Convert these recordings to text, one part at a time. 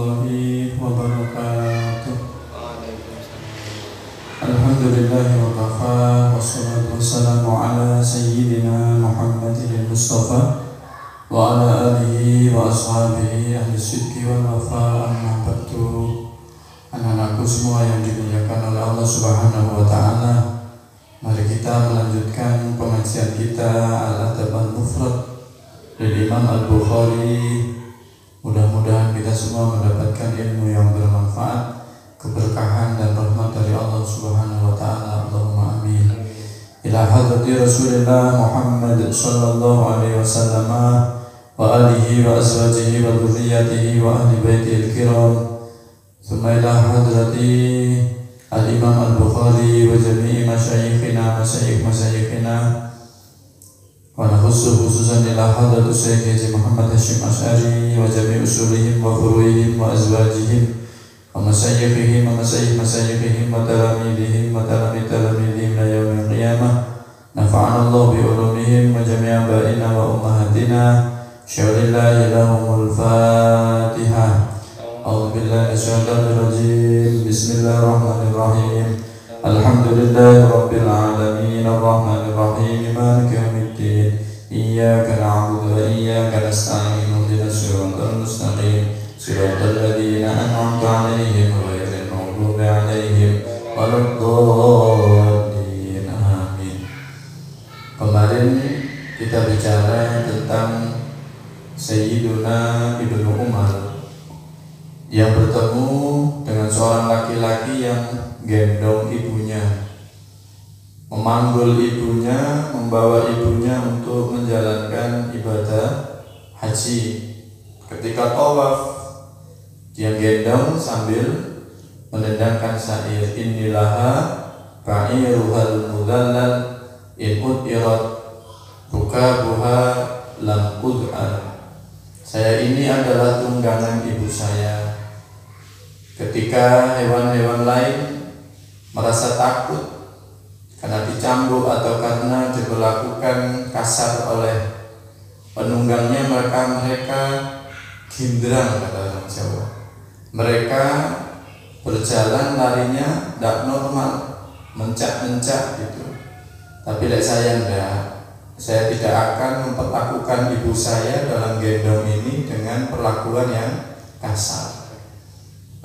warahmatullahi wabarakatuh. Alhamdulillahi wa kafa, wassalatu wassalamu ala sayyidina Muhammadin Mustafa wa ala alihi wa ashabihi ahli sidqi wal wafa, amma ba'du. Anak-anakku semua yang dimuliakan oleh Allah Subhanahu wa ta'ala, mari kita melanjutkan pengajian kita Al-Adab Al-Mufrad dari Imam Al-Bukhari. Mudah-mudahan kita semua mendapatkan ilmu yang bermanfaat, keberkahan dan rahmat dari Allah Subhanahu wa ta'ala. Allahumma amin. Ila hadrati Rasulillah Muhammad sallallahu alaihi wasallam wa alihi wa azwajihi wa dhurriyyatihi wa ahli baitihi al-kiram. Thumma ila hadrati al-Imam Al-Bukhari wa jami'i masyayikhina wa nakhussu khususan ila hadratu Syekh Haji Muhammad Hashim Asy'ari wa jami' usulihim wa furu'ihim wa azwajihim wa masyayikhihim wa masyayikhihim wa talamidihim wa talamidihim ila yaumil qiyamah. Nafa'ana Allah bi ulumihim wa jami' abaina wa ummahatina. Syaulillahi lahumul Fatihah. A'udzu billahi minasyaitonir rajim. Bismillahirrahmanirrahim. Alhamdulillahi rabbil alamin, arrahmanir rahim, maliki yaumiddin. Iyyaka na'budu wa iyyaka nasta'in. Ihdinas siratal mustaqim, siratal ladzina an'amta 'alaihim ghairil maghdubi 'alaihim waladdallin. Amin. Kemarin kita bicara tentang Sayyiduna Ibnu Umar yang bertemu dengan seorang laki-laki yang gendong ibunya, memanggul ibunya, membawa ibunya untuk menjalankan ibadah haji. Ketika tawaf, dia gendong sambil menendangkan syair, innilaha ba'iruhal mudallal in ud'irat rukabuha lam ud'ar. Saya ini adalah tunggangan ibu saya. Ketika hewan-hewan lain merasa takut karena dicambuk atau karena diperlakukan kasar oleh penunggangnya, maka mereka gindrang, kata orang Jawa. Mereka berjalan larinya tidak normal, mencak-mencak gitu. Tapi saya enggak. Saya tidak akan memperlakukan ibu saya dalam gendong ini dengan perlakuan yang kasar.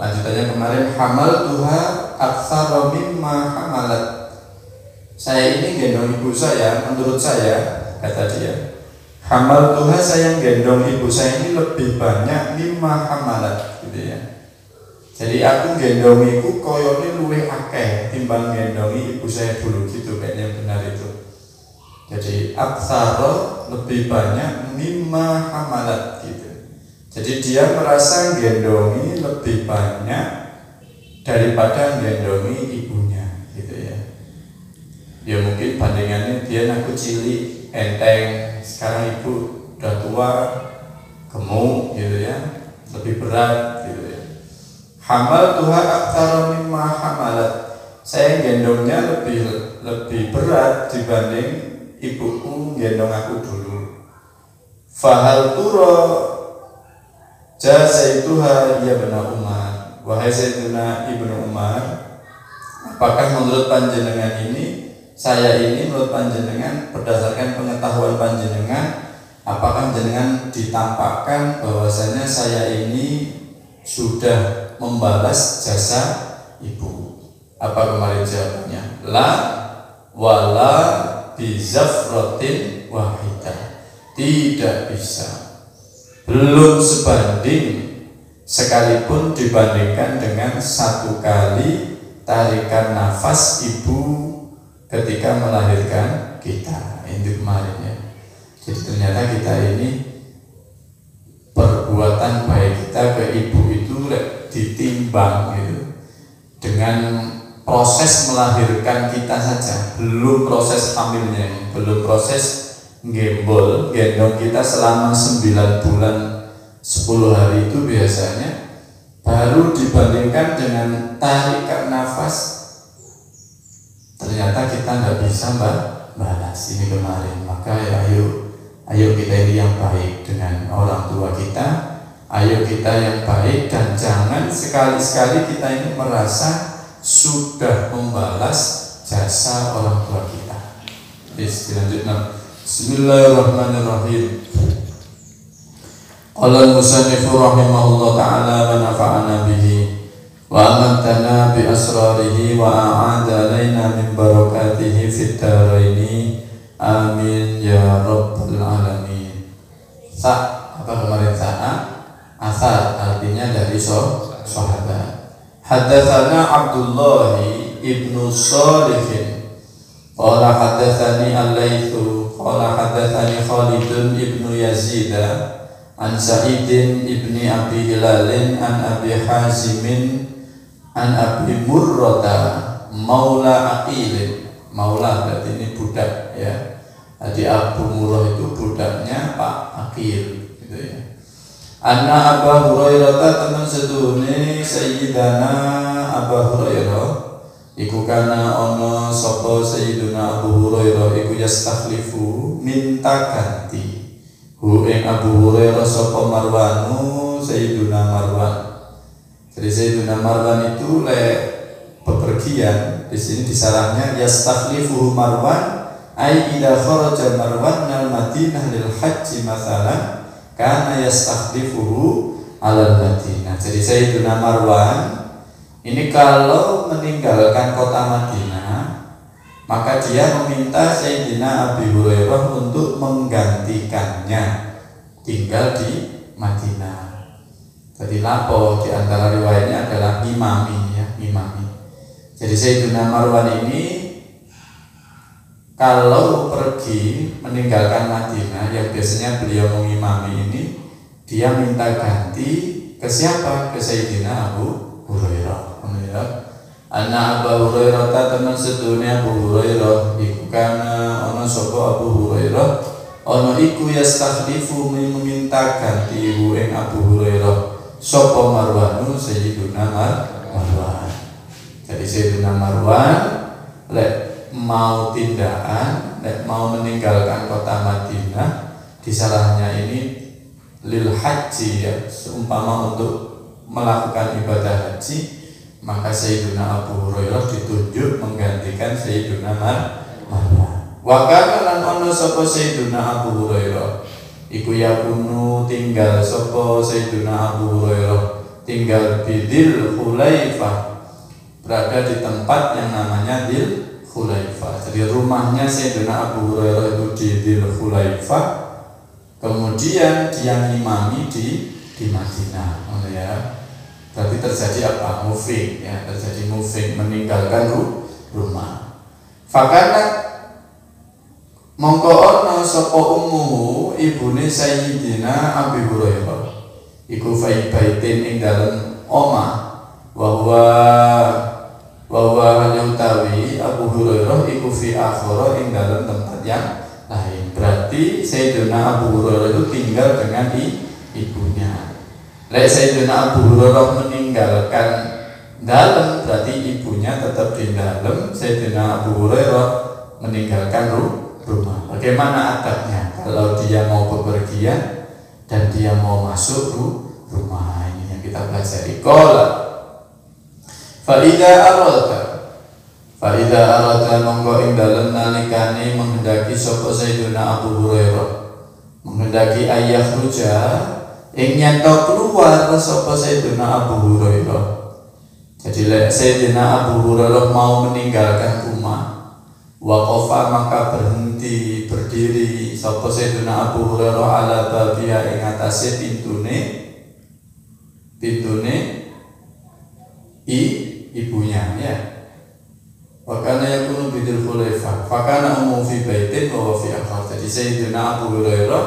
Lanjutannya kemarin, hamal tuha aktsara mimma hamalat. Saya ini gendong ibu saya, menurut saya, kata dia, hamal tuha, saya gendong ibu saya ini lebih banyak mimma hamalat, gitu ya. Jadi aku gendongiku koyone luwih akeh timbang gendongi ibu saya dulu, gitu kayaknya benar itu. Jadi aktsara lebih banyak mimma hamalat, gitu. Jadi dia merasa gendongi lebih banyak daripada gendongi ibunya, gitu ya. Ya mungkin bandingannya dia aku cilik, enteng, sekarang ibu udah tua, gemuk, gitu ya, lebih berat, gitu ya. Hamal tuha aktsara mimma hamalat. Saya gendongnya lebih berat dibanding ibuku gendong aku dulu. Fahal turo jazaituha ya Ibnu Umar. Wahai Sayyidina Ibnu Umar, apakah menurut panjenengan ini, saya ini menurut panjenengan, berdasarkan pengetahuan panjenengan, apakah panjenengan ditampakkan bahwasanya saya ini sudah membalas jasa ibu? Apa kemarin jawabannya? La wala bizafratin wahidah. Tidak bisa, belum sebanding sekalipun dibandingkan dengan satu kali tarikan nafas ibu ketika melahirkan kita. Ini kemarin ya. Jadi ternyata kita ini perbuatan baik kita ke ibu itu ditimbang gitu dengan proses melahirkan kita saja, belum proses hamilnya, belum proses gembol, gendong kita selama 9 bulan 10 hari itu biasanya, baru dibandingkan dengan tarikan nafas, ternyata kita nggak bisa balas ini kemarin. Maka ya ayo kita ini yang baik dengan orang tua kita, Ayo kita yang baik, dan jangan sekali-sekali kita ini merasa sudah membalas jasa orang tua kita. Selanjutnya, Bismillahirrahmanirrahim. Qala al-musannif rahimahullah ta'ala wa nafa'ana bihi wa amatana bi asrarihi wa a'ada alaina min barakatihi fid dharaini amin ya rabbal alamin. Apa kemarin asar artinya dari sahabat. Haddatsana Abdullah ibnu Shalih qala haddatsani al-Laitsu qala haddatsani Khalid ibnu Yazid an Sa'id ibni Abi Hilal an Abi Hazim an Abi Murrah maula Aqil. Maula berarti ini budak ya. Jadi Abu Murrah itu budaknya Pak Aqil gitu ya. Anna Abu Hurairah teman sedune Sayyidana Abu Hurairah iku kana ono sapa Sayyiduna Abu Hurairah iku yastakhlifu minta ganti hu ing Abu Hurairah sapa Marwanu Sayyiduna Marwan. Jadi Sayyiduna Marwan itu bepergian, di sini disarahnya yastakhlifu Marwan ai idza kharaja Marwan minal Madinah lil haji masalan karena yastakhlifuhu alal Madinah. Jadi Sayyiduna Marwan ini kalau meninggalkan kota Madinah, maka dia meminta Sayyidina Abi Hurairah untuk menggantikannya tinggal di Madinah. Jadi lapo di antara riwayatnya adalah imami ya, imami. Jadi Sayyiduna Marwan ini kalau pergi meninggalkan Madinah, yang biasanya beliau mengimami ini, dia minta ganti ke siapa? Ke Sayyidina Abu Hurairah. Anna Abu Hurairah teman sedunia Abu Hurairah iku kana ono sapa Abu Hurairah ono iku yastakhlifu meminta ganti ing Abu Hurairah sapa Marwanu Sayyiduna Marwan. Jadi Sayyiduna Marwan mau tindakan, mau meninggalkan kota Madinah, disalahnya ini lil haji ya, seumpama untuk melakukan ibadah haji, maka Sayyiduna Abu Hurairah ditunjuk menggantikan Sayyiduna Marwan. Wa kana lan ono sapa Sayyiduna Abu Hurairah iku yakunu tinggal sapa Sayyiduna Abu Hurairah tinggal di Dzul Khulaifah, berada di tempat yang namanya Dzul Khulaifah. Jadi rumahnya Sayyidina Abu Hurairah itu di Dzul Khulaifah, kemudian dia ngimami di Madinah. Oh ya. Berarti terjadi apa? Moving ya, terjadi moving, meninggalkan rumah. Fakana mongko ana sapa ummuhu ibune Sayyidina Abi Hurairah iku fi baitin ing dalem omah bahwa nyutawi Abu Hurairah iku fi akhara ing dalam tempat yang lain. Berarti Sayyidina Abu Hurairah itu tinggal dengan ibunya. Lek Sayyidina Abu Hurairah meninggalkan dalam, berarti ibunya tetap di dalam. Sayyidina Abu Hurairah meninggalkan rumah. Bagaimana adabnya kalau dia mau bepergian dan dia mau masuk rumah? Ini yang kita pelajari. Qala Fa'idha arada monggo ing dalem nalikane menghendaki sapa Sayyidina Abu Hurairah, menghendaki ayah ruja ing nyanto keluar sapa Sayyidina Abu Hurairah. Jadi Sayyidina Abu Hurairah mau meninggalkan rumah, waqafa maka berhenti berdiri sapa Sayyidina Abu Hurairah ala babiha ing atase pintune ibunya ya. Wakana yakunu bidil khulaifah fakana umum fi baitin wa fi akhar. Jadi Sayyidina Abu Hurairah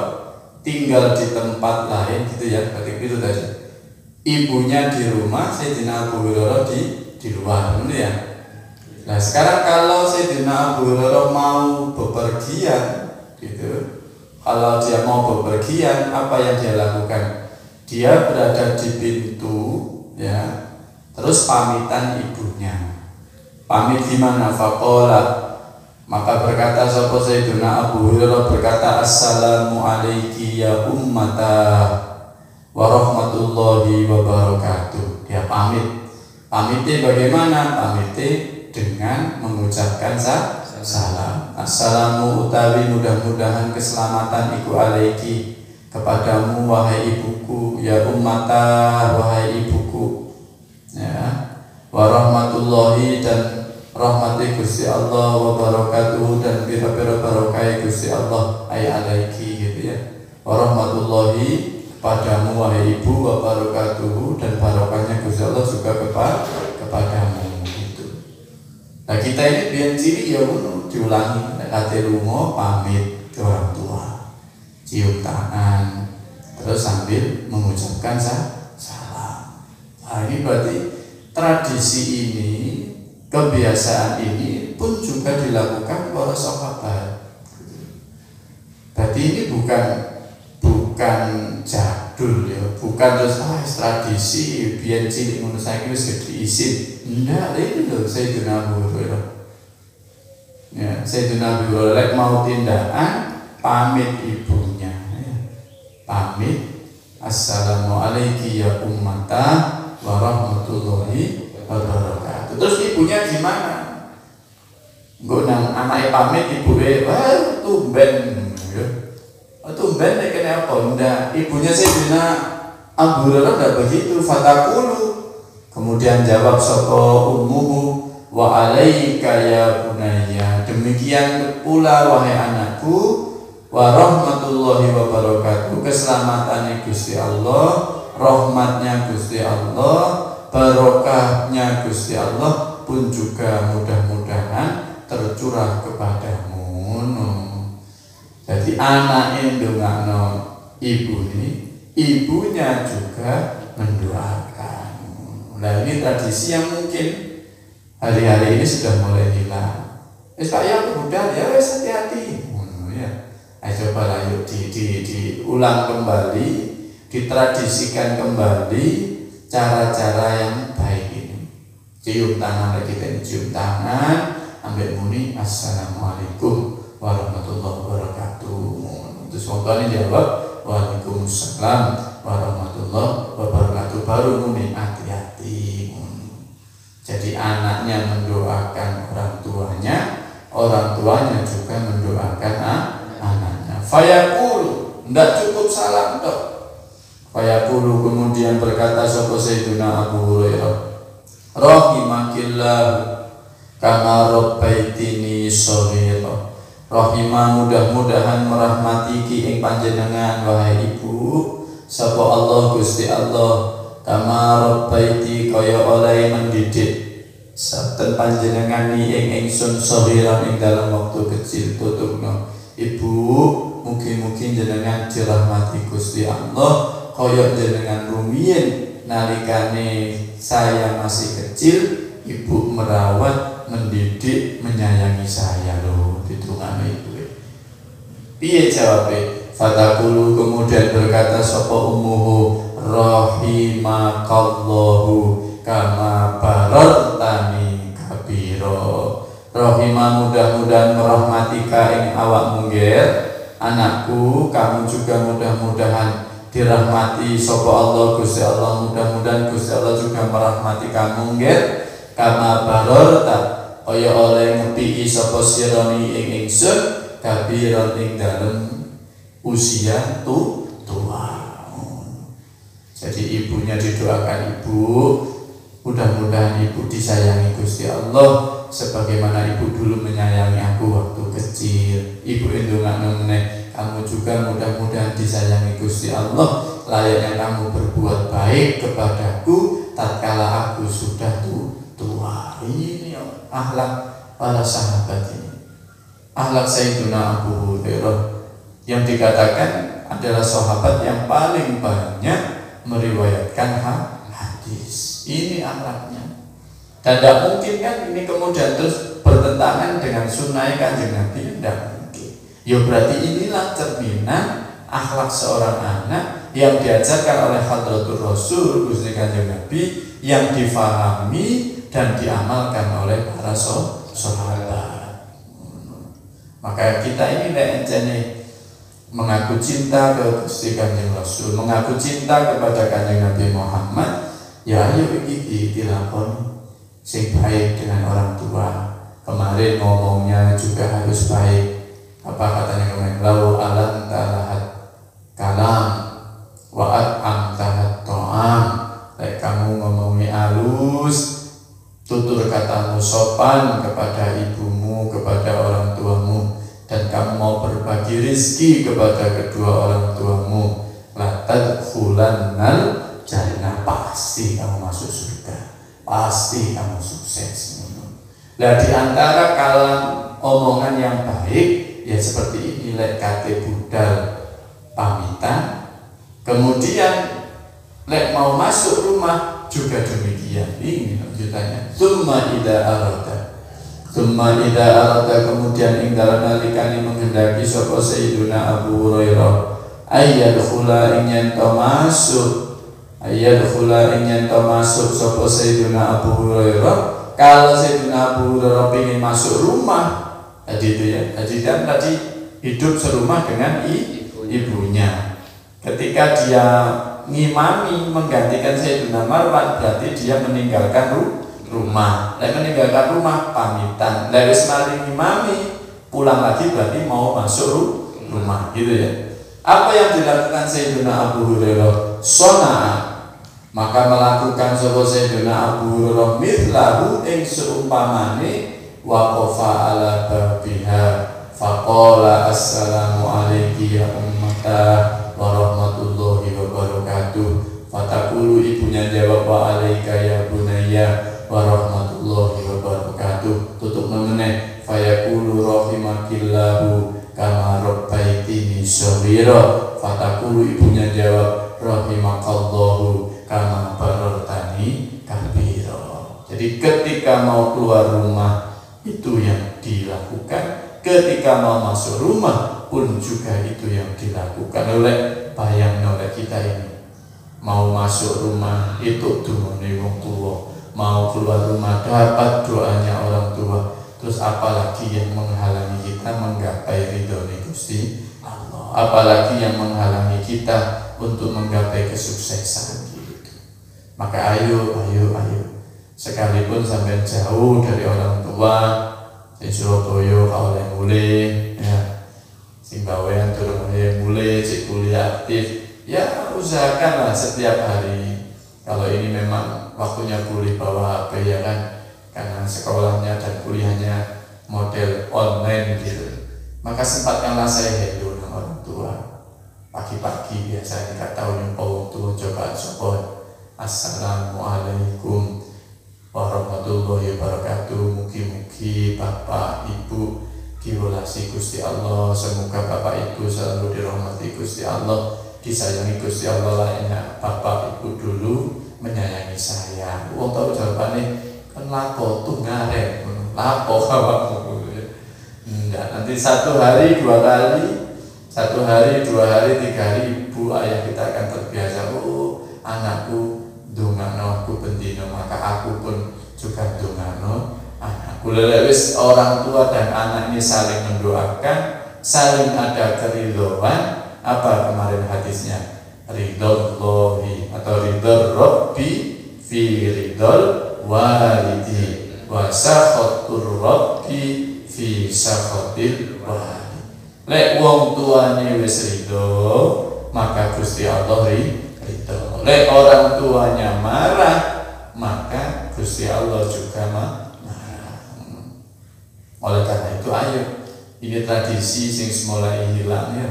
tinggal di tempat lain gitu ya, berarti itu tadi ibunya di rumah, Sayyidina Abu Hurairah di luar gitu ya. Nah sekarang kalau Sayyidina Abu Hurairah mau bepergian gitu, kalau dia mau bepergian, apa yang dia lakukan? Dia berada di pintu ya, terus pamitan ibunya. Pamit gimana? Faqala, maka berkata sapa Sayyidina Abu Hurairah berkata, assalamu alayki ya ummata warahmatullahi wabarakatuh. Dia pamitnya bagaimana? Pamitnya dengan mengucapkan salam. Assalamu utawi mudah-mudahan keselamatan iku alaiki kepadamu wahai ibuku, ya ummata wahai ibuku, ya, warahmatullahi dan rahmati Gusti Allah, wabarakatuh dan pira-pira barokah Gusti Allah ay alaiki gitu ya. Warahmatullahi kepadamu wahai ibu, wabarakatuh dan barokahnya Gusti Allah juga kepadamu gitu. Nah kita ini biar cilik ya diulangi, kate lunga pamit ke orang tua, cium tangan, terus sambil mengucapkan salam. Nah ini berarti tradisi ini, kebiasaan ini pun juga dilakukan para sahabat. Berarti ini bukan jadul ya, bukan terus tradisi biar cilik ngono saiki wis diisin. Enggak, ini lho Sayyidina Abu Hurairah. Ya, Sayyidina Abu Hurairah mau tindakan pamit ibunya. Ya. Pamit, assalamu alayki ya ummata warahmatullahi wabarakatuh. Terus ibunya gimana? Nggo nang anake pamit ibuke, wah tumben ya. Tumben nek kene apa? Ndak, ibunya Sayyidina Abu Hurairah enggak begitu, fatakulu. Kemudian jawab sapa ummuhu, wa alaika ya bunayya. Demikian pula wahai anakku, wa rahmatullahi wa barakatuh. Keselamatan Gusti Allah, rahmatnya Gusti Allah, barokahnya Gusti Allah pun juga mudah-mudahan tercurah kepadamu. Jadi anak ndongakno ibu ini, ibunya juga mendoakan. Nah ini tradisi yang mungkin hari-hari ini sudah mulai hilang. Saya budal ya, hati-hati. Ya. Cobalah yuk diulang kembali, ditradisikan kembali cara-cara yang baik ini. Cium tangan lagi, kita cium tangan, ambil muni assalamualaikum warahmatullahi wabarakatuh. Terus waktu ini jawab waalaikumsalam warahmatullahi wabarakatuh. Baru muni hati-hati. Jadi anaknya mendoakan orang tuanya juga mendoakan anaknya. Fayaqulu, tidak cukup salam toh. Fayaqulu kemudian berkata sapa Sayyidina Abu Hurairah, rahimakillah kama rabbaitini shaghira. Rahimah mudah-mudahan merahmati ki ing panjenengan wahai ibu, sapa Allah Gusti Allah, kama rabbaiti kaya oleh mendidik sabten panjenengan ni ing ingsun shaghira ing dalam waktu kecil. Tutupno ibu, mugi-mugi jenengan dirahmati Gusti Allah kaya jenengan rumiyin nalikane saya masih kecil, ibu merawat, mendidik, menyayangi saya loh. Ditungane ibu. Piye jawabe? Fatakulu kemudian berkata sapa ummuhu, rahimakallahu kama barartani kabiro. Rahimah mudah-mudahan merahmatika ing awak mungger anakku, kamu juga mudah-mudahan dirahmati sapa Allah Gusti Allah, mudah-mudahan Gusti Allah juga merahmati kamu nggih. Kama bararta kaya oleh ngepiki sapa sirani ing ingsun kabiran ing dalem usia tua. Jadi ibunya didoakan ibu, mudah-mudahan ibu disayangi Gusti Allah sebagaimana ibu dulu menyayangi aku waktu kecil. Ibu ndongakno meneh, kamu juga mudah-mudahan disayangi Gusti Allah layaknya kamu berbuat baik kepadaku tatkala aku sudah tua. Ini akhlak para sahabat ini, akhlak Sayyidina Abu Hurairah yang dikatakan adalah sahabat yang paling banyak meriwayatkan hadis. Ini akhlaknya. Dan tidak mungkin kan ini kemudian terus bertentangan dengan sunnah Kanjeng Nabi, tidak mungkin. Ya berarti inilah cerminan akhlak seorang anak yang diajarkan oleh Hadratur Rasul Gusti Kanjeng Nabi, yang difahami dan diamalkan oleh para sahabat. Maka kita ini encene mengaku cinta ke Gusti Kanjeng Rasul, mengaku cinta kepada Kanjeng Nabi Muhammad, ya ayo iki dilakoni sing baik dengan orang tua. Kemarin ngomongnya juga harus baik. Apa katanya kemarin? Lau alam talahat kalam wa at'am tahat to'am. Kayak kamu ngomongi halus, tutur katamu sopan kepada ibumu, kepada orang tuamu, dan kamu mau berbagi rizki kepada kedua orang tuamu, la tadkhulannal jannah, pasti kamu masuk surga, pasti kamu sukses. Nah, di antara kalam omongan yang baik ya seperti ini, lek kate budal pamitan, kemudian lek mau masuk rumah juga demikian. Ini lanjutannya. Tsumma idza arada kemudian ing dalem nalikane menghendaki sapa Sayyiduna Abu Hurairah ayyadkhula ing yen masuk sapa Sayyiduna Abu Hurairah. Kalau Sayyiduna Abu Hurairah ingin masuk rumah, tadi itu ya, tadi hidup serumah dengan ibunya. Ketika dia ngimami menggantikan Sayyiduna Marwan, berarti dia meninggalkan rumah. Meninggalkan rumah pamitan. Dari semaling ngimami pulang lagi berarti mau masuk rumah, gitu ya. Apa yang dilakukan Sayyiduna Abu Hurairah? Maka melakukan sapa Sayyiduna Abu Hurairah mithlahu ing seumpamane waqafa ala babiha faqala assalamu alayki ya ummata wa rahmatullahi wa barakatuh. Fatakulu ibunya jawab wa alayka ya bunayya wa rahmatullahi wa barakatuh. Tutup meneh fayaqulu rahimakillahu kama rabbaitini shaghira. Fatakulu ibunya jawab rahimakallahu kama barartani kabira. Jadi ketika mau keluar rumah itu yang dilakukan, ketika mau masuk rumah pun juga itu yang dilakukan. Oleh bayang oleh kita ini, mau masuk rumah itu dumune wong tua, mau keluar rumah dapat doanya orang tua, terus apalagi yang menghalangi kita menggapai ridhonya Gusti Allah, apalagi yang menghalangi kita untuk menggapai kesuksesan. Maka ayo, sekalipun sampai jauh dari orang tua, di Surabaya kau oleh mulai, ya, Simbawean turun mulai, cek kuliah aktif, ya usahakanlah setiap hari. Kalau ini memang waktunya kuliah bawa HP ya kan, karena sekolahnya dan kuliahnya model online gitu. Maka sempatkanlah saya hello dengan orang tua. Pagi-pagi biasa kita tahu nyumpah orang tua coba support. Assalamualaikum warahmatullahi wabarakatuh. Mugi-mugi Bapak Ibu diwelasi Gusti Allah. Semoga Bapak Ibu selalu dirahmati Gusti Allah, disayangi Gusti Allah lainnya. Bapak Ibu dulu menyayangi saya. Wong tahu jawabannya kan lapo tuh ngare, lapo kawamu. Enggak, nanti satu hari, dua hari, 3 hari ibu ayah kita akan terbiasa. Oh, anakku dongano aku bendino, maka aku pun juga dongano anakku. Wis orang tua dan anak ini saling mendoakan, saling ada keridhaan. Apa kemarin hadisnya? Ridhollahi atau ridhor Rabbi fi ridhol walidi wa sakhatur Rabbi fi sakhatil walidi. Lek wong tuane wis ridho, maka Gusti Allah ridho. Lek orang tuanya marah, maka Gusti Allah juga marah. Oleh karena itu ayo, ini tradisi yang mulai hilang ya.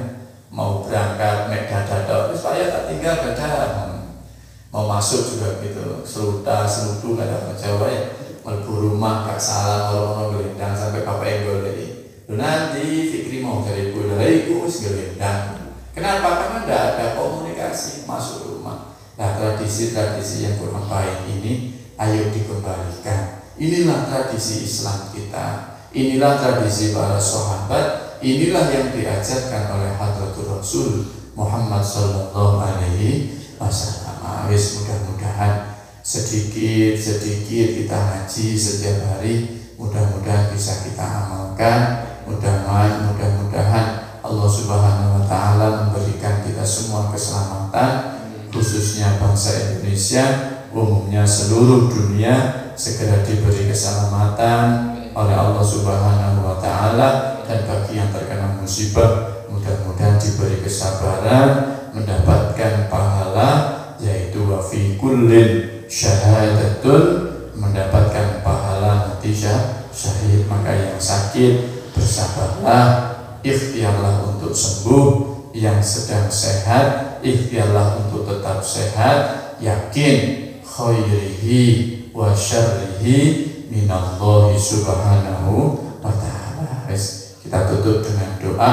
Mau berangkat mek dadak supaya tak tinggal dadak. Mau masuk juga gitu, serutu kadang Jawa ya. Melbu rumah gak salah orang gelendang sampai bapak yang goleki. Nanti Fikri mau dari ibu dari ibu gelendang. Kenapa? Karena tidak ada komunikasi masuk rumah. Nah, tradisi-tradisi yang kurang baik ini ayo dikembalikan. Inilah tradisi Islam kita. Inilah tradisi para sahabat. Inilah yang diajarkan oleh Hadratur Rasul Muhammad sallallahu alaihi wasallam. Mudah-mudahan sedikit kita ngaji setiap hari. Mudah-mudahan bisa kita amalkan. Mudah-mudahan Allah Subhanahu wa Ta'ala memberikan kita semua keselamatan, khususnya bangsa Indonesia, umumnya seluruh dunia segera diberi keselamatan oleh Allah Subhanahu wa Ta'ala. Dan bagi yang terkena musibah, mudah-mudahan diberi kesabaran, mendapatkan pahala, yaitu wa fi kullin syahadatun, mendapatkan pahala natijah syahid. Maka yang sakit bersabarlah, ikhtiarlah untuk sembuh. Yang sedang sehat, ikhtiarlah untuk tetap sehat. Yakin khairihi wa syarrihi minallahi subhanahu wa ta'ala. Kita tutup dengan doa.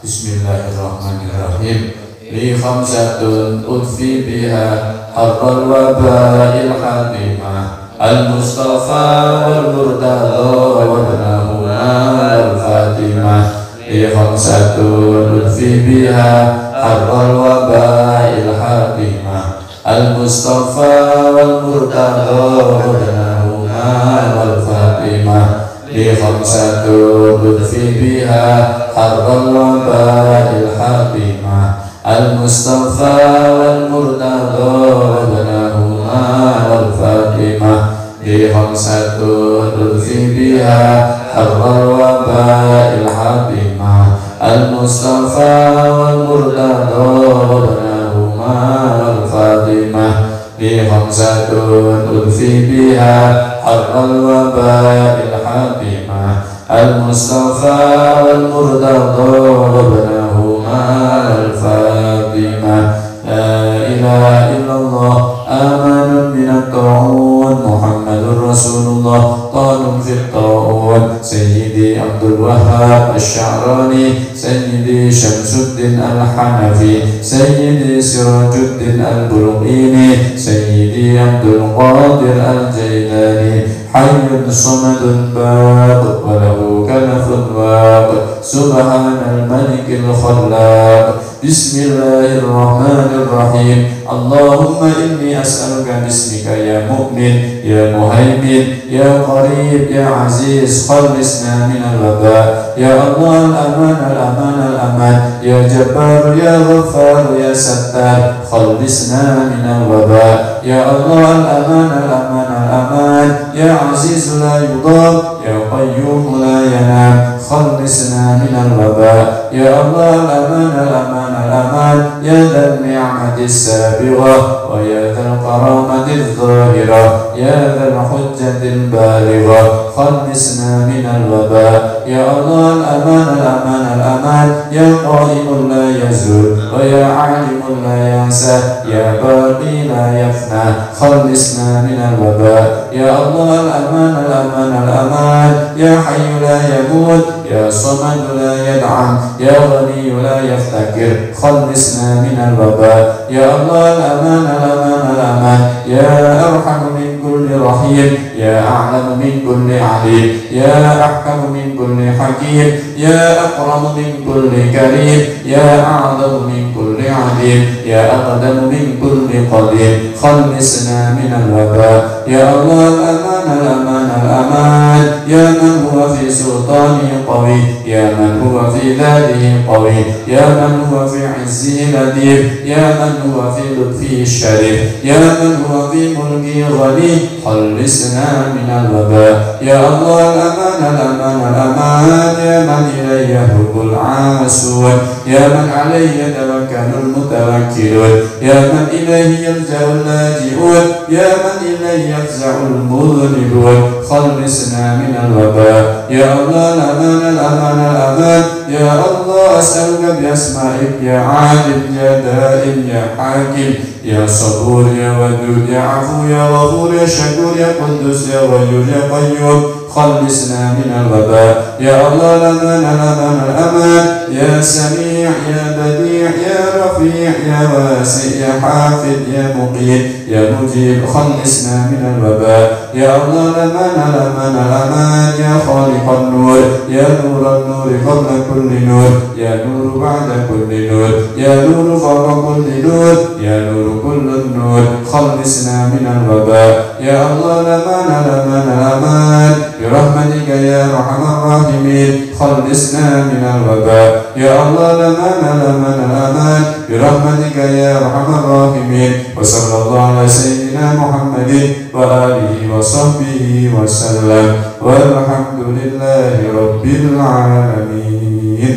Bismillahirrahmanirrahim. Li khamsatun udfi biha harqal waba'il khatimah al-mustafa wal murtada wa nahuma wal fatimah. Li khamsatun udfi biha harqal waba'il khatimah al-mustafa wal murtada wa nahuma wal fatimah. Li khamsatun udfi biha harqal waba'il khatimah al-mustafa wal murtada wa nahuma wal fatimah. Li khamsatun udfi biha harqal waba'il khatimah al-mustafa wal murtada wa nahuma wal fatimah. Li khamsatun udfi biha harqal waba'il khatimah al-mustafa wal murtada wa nahuma wal fatimah. La ilaha illallah amanun minat ta'un Muhammadur Rasulullah talun fit ta'un. Sayyidi Abdul Wahhab Asy-Sya'rani, Sayyidi Syamsuddin Al-Hanafi, Sayyidi Sirajuddin Al-Bulqini, Sayyidi Abdul Qadir Al-Jailani. Hayyun samadun baq wa lahu kanafun waq. Subhanal malikil khallaq. Bismillahirrahmanirrahim. Allahumma inni as'aluka bismika ya mu'min, ya muhaimin, ya qarib, ya aziz, khallisna minal waba. Ya Allah al-aman, al-aman, al-aman. Ya jabbar, ya ghaffar, ya sattar, khallisna minal waba. Ya Allah al-aman, al-aman, al-aman. Ya aziz la yudab, ya qayyum la yanam, khallisna minal waba. Ya Allah al-aman, al-aman, al-aman. Ya dhal ni'mati as-sabighah wa ya dhal karamati adh-dhahirah, ya dhal hujjati al-balighah, khallisna minal waba. Ya Allah al-aman, al-aman, al-aman. Ya qa'imun la yazul wa ya 'alimun la yansa, ya baqi la yafna, khallisna minal waba. Ya Allah al-aman, al-aman, al-aman. Ya hayyu la yamut, ya samad la yad'am, ya ghani la yaftakir, khallisna minal waba. Ya Allah al-aman, al-aman, al-aman. Ya arhamu min kulli rahim, ya a'lamu min kulli alim, ya ahkamu min kulli hakim, ya akramu min kulli karim, ya a'zamu min kulli alim, ya aqdamu min kulli qadim, khallisna minal waba. Ya Allah al-aman, al-aman, al-aman. Ya man huwa fi sultanihi qawi, ya man huwa fi dhatihi qawi, ya man huwa fi 'izzihi latif, ya man huwa fi lutfihi syarif, ya man huwa fi mulkihi ghani, khallisna minal waba. Ya Allah al-aman, al-aman, al-aman. Ya man ilayhi yahubul 'asun, ya man alayhi yatawakkalul mutawakkilun, ya man ilayhi yalja'ul laji'un, ya man ilayhi yafza'ul mudhnibun, khallisna minal waba. Ya Allah al-aman, al-aman, al-aman. Ya Allah as'aluka bi asma'ik ya 'alim, ya da'im, ya hakim, ya sabur, ya wadud, ya afu, ya ghafur, ya syakur, ya qudus, ya ghayyur, ya qayyum, khallisna minal waba. Ya Allah al-aman, al-aman, al-aman. Ya sami', ya badi', ya rafi', ya wasi', ya hafid, ya muqit, ya mujib, khallisna minal waba. Ya Allah al-aman, al-aman, al-aman. Ya khaliqan nur, ya nuran nuri qabla kulli nur, ya nur ba'da kulli nur, ya nur fawqa kulli nur, ya nur kullu nur, khallisna minal waba. Ya Allah al-aman, al-aman, al-aman. Bi rahmatika ya arhamar rahimin, khallisna minal waba. Ya Allah lana aman birahmatika ya arhamar rahimin. Wa sallallahu ala sayyidina Muhammadin wa alihi wa sahbihi wa sallam. Walhamdulillahi rabbil alamin.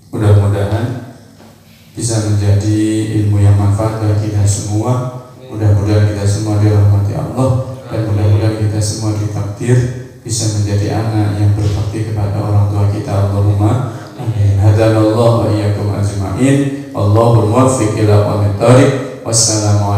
Mudah-mudahan bisa menjadi ilmu yang manfaat bagi kita semua. Mudah-mudahan kita semua dirahmati Allah, dan mudah-mudahan kita semua ditakdir bisa menjadi anak yang berbakti kepada orang tua kita. Allahumma amin. Hadanallahu wa iyyakum ajma'in. Allahul muwaffiq ila aqwamit thoriq. Wassalamu